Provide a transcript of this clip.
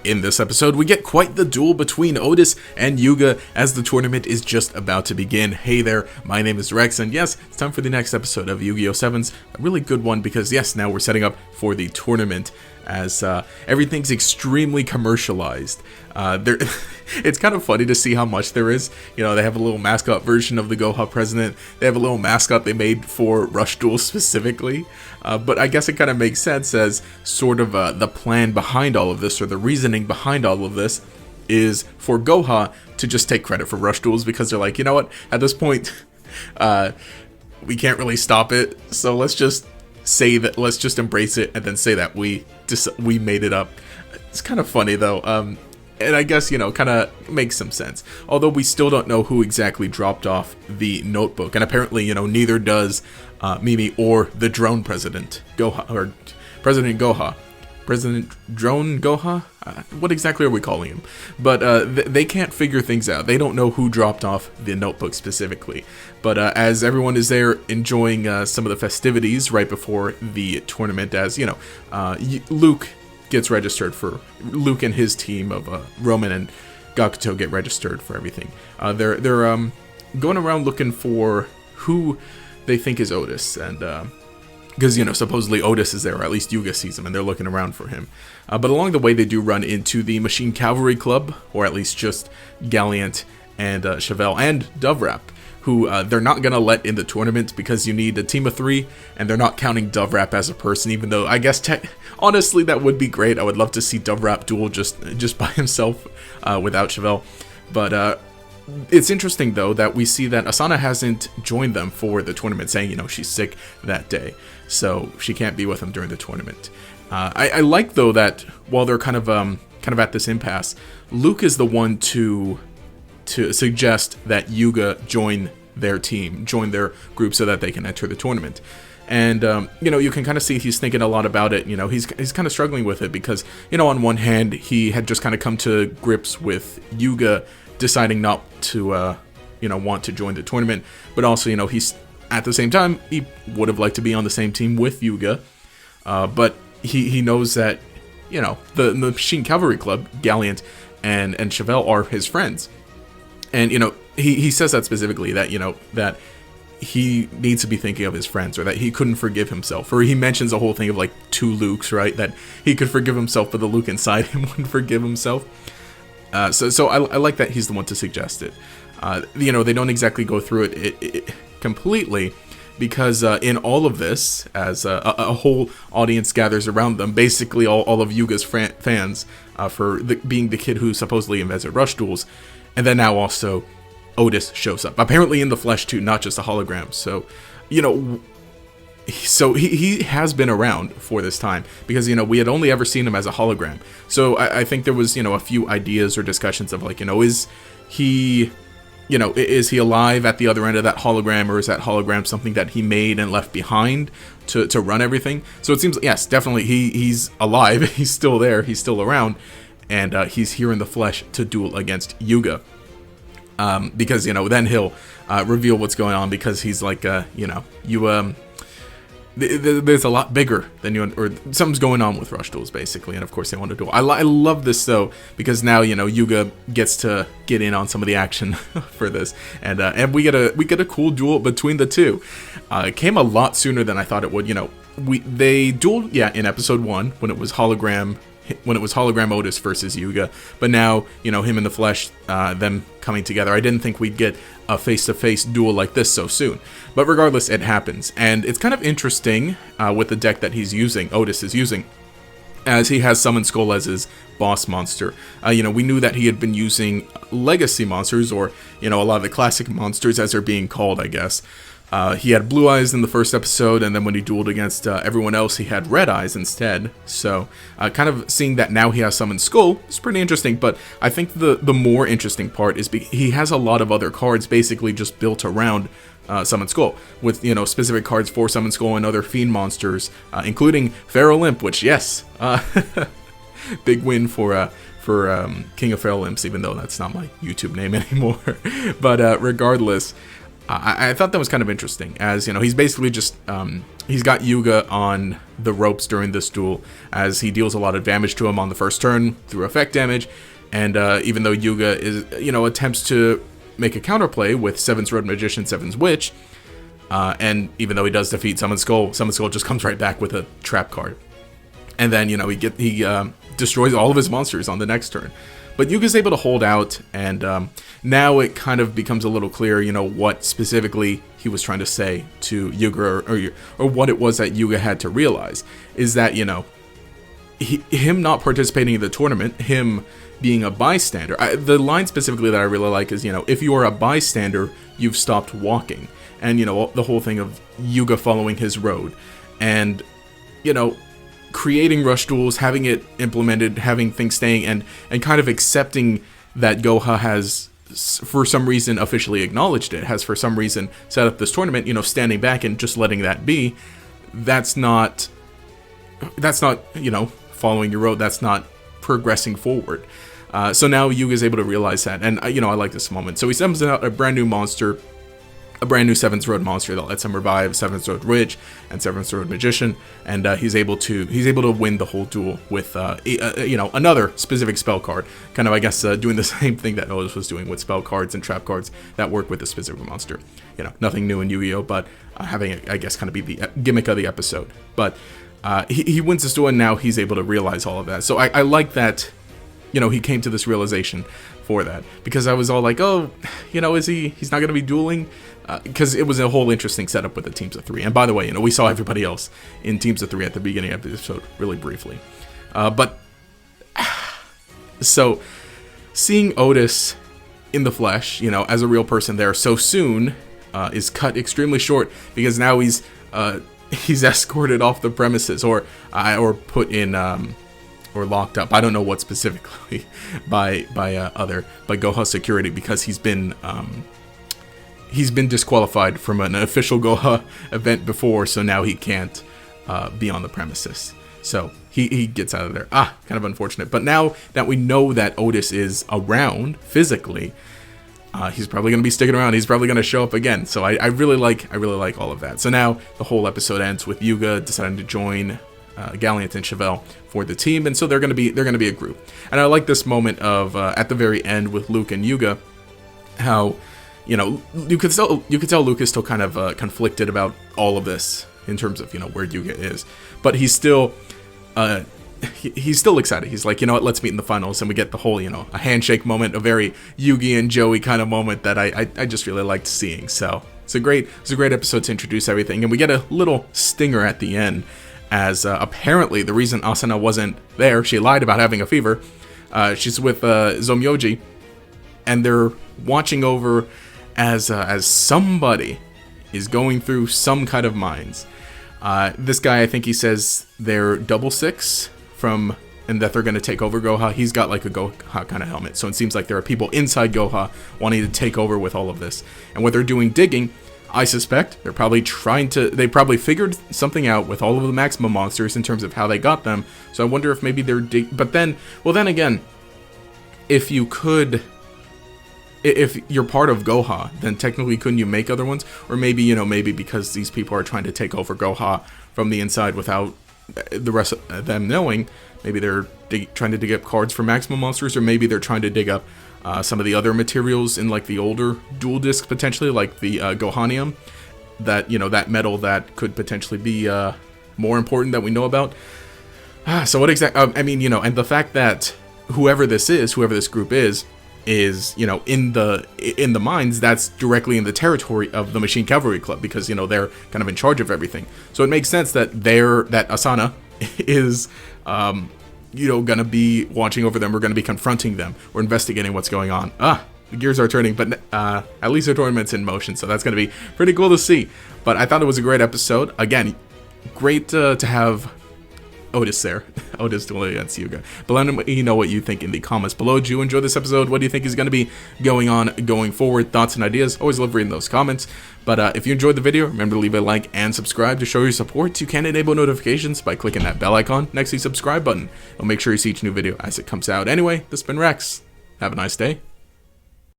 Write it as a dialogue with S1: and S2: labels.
S1: In this episode, we get quite the duel between Otis and Yuga as the tournament is just about to begin. Hey there, my name is Rex, and yes, it's time for the next episode of Yu-Gi-Oh! Sevens. A really good one because, yes, now we're setting up for the tournament as everything's extremely commercialized. It's kind of funny to see how much there is. You know, they have a little mascot version of the Goha president. They have a little mascot they made for Rush Duel specifically. But I guess it kind of makes sense as sort of the plan behind all of this, or the reasoning behind all of this, is for Goha to just take credit for Rush Duels because they're like, you know what, at this point, we can't really stop it, so let's just say that, let's just embrace it and then say that we made it up. It's kind of funny though, and I guess, you know, kind of makes some sense. Although we still don't know who exactly dropped off the notebook, and apparently, you know, neither does Mimi or the drone president, Goha, or President Goha. President Drone Goha? What exactly are we calling him? But they can't figure things out. They don't know who dropped off the notebook specifically. But as everyone is there enjoying some of the festivities right before the tournament, as, you know, Luke gets registered for, Luke and his team of Roman and Gakuto get registered for everything. They're going around looking for who they think is Otis, and because, you know, supposedly Otis is there, or at least Yuga sees him, and they're looking around for him. But along the way, they do run into the Machine Cavalry Club, or at least just Galliant and Chevelle and Dovrap, who they're not going to let in the tournament because you need a team of 3, and they're not counting Dovrap as a person, even though I guess honestly that would be great. I would love to see Dovrap duel just by himself without Chevelle. But it's interesting, though, that we see that Asana hasn't joined them for the tournament, saying, you know, she's sick that day, so she can't be with them during the tournament. I like, though, that while they're kind of at this impasse, Luke is the one to suggest that Yuga join their team, join their group, so that they can enter the tournament. And, you know, you can kind of see he's thinking a lot about it. You know, he's kind of struggling with it because, you know, on one hand, he had just kind of come to grips with Yuga deciding not to, you know, want to join the tournament. But also, you know, he's, at the same time, he would have liked to be on the same team with Yuga. But he knows that, you know, the Machine Cavalry Club, Galliant and Chevelle are his friends. And, you know, he says that specifically, that, you know, that he needs to be thinking of his friends, or that he couldn't forgive himself. Or he mentions a whole thing of like 2 Lukes, right? That he could forgive himself, but the Luke inside him wouldn't forgive himself. So I like that he's the one to suggest it. You know, they don't exactly go through it completely, because in all of this, as a whole audience gathers around them, basically all of Yuga's fans, for being the kid who supposedly invented Rush Duels, and then now also Otis shows up, apparently in the flesh too, not just a hologram. So, you know, he has been around for this time, because, you know, we had only ever seen him as a hologram. So I think there was, you know, a few ideas or discussions of like, you know, is he alive at the other end of that hologram, or is that hologram something that he made and left behind to run everything? So it seems, yes, definitely he's alive. He's still there. He's still around. And he's here in the flesh to duel against Yuga. Because, you know, then he'll reveal what's going on, because he's like, you know, there's a lot bigger than you, or something's going on with Rush Duels, basically, and of course they want to duel. I love this, though, because now, you know, Yuga gets to get in on some of the action for this, and we get a cool duel between the two. It came a lot sooner than I thought it would. You know, they dueled, yeah, in episode 1 when it was hologram Otis versus Yuga, but now, you know, him in the flesh, them coming together. I didn't think we'd get a face-to-face duel like this so soon, but regardless, it happens, and it's kind of interesting with the deck that Otis is using, as he has Summon Skull as his boss monster. You know, we knew that he had been using legacy monsters, or, you know, a lot of the classic monsters as they're being called, I guess. He had Blue Eyes in the first episode, and then when he dueled against everyone else, he had Red Eyes instead. So, kind of seeing that now he has Summon Skull is pretty interesting, but I think the more interesting part is he has a lot of other cards basically just built around Summon Skull, with, you know, specific cards for Summon Skull and other Fiend monsters, including Pharaoh Imp, which, yes, big win for King of Pharaoh Imps, even though that's not my YouTube name anymore. But regardless, I thought that was kind of interesting, as, you know, he's basically just, he's got Yuga on the ropes during this duel, as he deals a lot of damage to him on the first turn through effect damage, and even though Yuga is, you know, attempts to make a counterplay with Seven's Road Magician, Seven's Witch, and even though he does defeat Summon Skull just comes right back with a trap card. And then, you know, he destroys all of his monsters on the next turn. But Yuga's able to hold out, and now it kind of becomes a little clearer, you know, what specifically he was trying to say to Yuga, or what it was that Yuga had to realize, is that, you know, him not participating in the tournament, him being a bystander. The line specifically that I really like is, you know, if you are a bystander, you've stopped walking. And, you know, the whole thing of Yuga following his road. And, you know, creating rush duels, having it implemented, having things staying, and kind of accepting that Goha has, for some reason, officially acknowledged it, has for some reason set up this tournament, you know, standing back and just letting that be. That's not, you know, following your road. That's not progressing forward. So now Yuga's able to realize that, and, you know, I like this moment. So he summons out a brand new monster, a brand new Seven's Road monster that lets him revive Seven's Road Witch and Seven's Road Magician, and he's able to win the whole duel with you know, another specific spell card, kind of, I guess, doing the same thing that Otis was doing with spell cards and trap cards that work with a specific monster. You know, nothing new in Yu-Gi-Oh, but having it, I guess, kind of be the gimmick of the episode. But he wins this duel, and now he's able to realize all of that. So I like that, you know, he came to this realization for that, because I was all like, oh, you know, he's not going to be dueling? Because it was a whole interesting setup with the teams of 3. And by the way, you know, we saw everybody else in teams of 3 at the beginning of the episode really briefly. But so seeing Otis in the flesh, you know, as a real person there so soon is cut extremely short, because now he's escorted off the premises, or put in or locked up. I don't know what specifically by Goha security, because he's been disqualified from an official Goha event before, so now he can't be on the premises. So he gets out of there. Kind of unfortunate. But now that we know that Otis is around physically, he's probably going to be sticking around. He's probably going to show up again. So I really like all of that. So now the whole episode ends with Yuga deciding to join Galliant and Chevelle for the team, and so they're going to be a group. And I like this moment of at the very end with Luke and Yuga, how, you know, you could tell Luke is still kind of conflicted about all of this in terms of, you know, where Yuga is, but he's still excited. He's like, you know what, let's meet in the finals, and we get the whole, you know, a handshake moment, a very Yugi and Joey kind of moment that I just really liked seeing. So it's a great episode to introduce everything, and we get a little stinger at the end, as apparently the reason Asuna wasn't there, she lied about having a fever. She's with Zomyoji, and they're watching over as somebody is going through some kind of mines. This guy, I think he says they're double six from, and that they're going to take over Goha. He's got like a Goha kind of helmet, so it seems like there are people inside Goha wanting to take over with all of this. And what they're doing digging, I suspect they're probably they probably figured something out with all of the maximum monsters in terms of how they got them. So I wonder if maybe they're but then again, if you're part of Goha, then technically couldn't you make other ones? Or maybe, you know, maybe because these people are trying to take over Goha from the inside without the rest of them knowing, maybe they're trying to dig up cards for maximum monsters, or maybe they're trying to dig up some of the other materials in like the older dual discs, potentially, like the Gohanium, that, you know, that metal that could potentially be more important that we know about. So what exactly, I mean, you know, and the fact that whoever this group is, you know, in the mines, that's directly in the territory of the Machine Cavalry Club, because, you know, they're kind of in charge of everything. So it makes sense that Asuna is you know, gonna be watching over them. We're gonna be confronting them. We're investigating what's going on. The gears are turning, but at least the tournament's in motion, so that's gonna be pretty cool to see. But I thought it was a great episode. Again, great to have Otis there. Otis dueling against Yuga. But let me know what you think in the comments below. Do you enjoy this episode? What do you think is going to be going on going forward? Thoughts and ideas? Always love reading those comments. But if you enjoyed the video, remember to leave a like and subscribe to show your support. You can enable notifications by clicking that bell icon next to the subscribe button. It'll make sure you see each new video as it comes out. Anyway, this has been Rex. Have a nice day.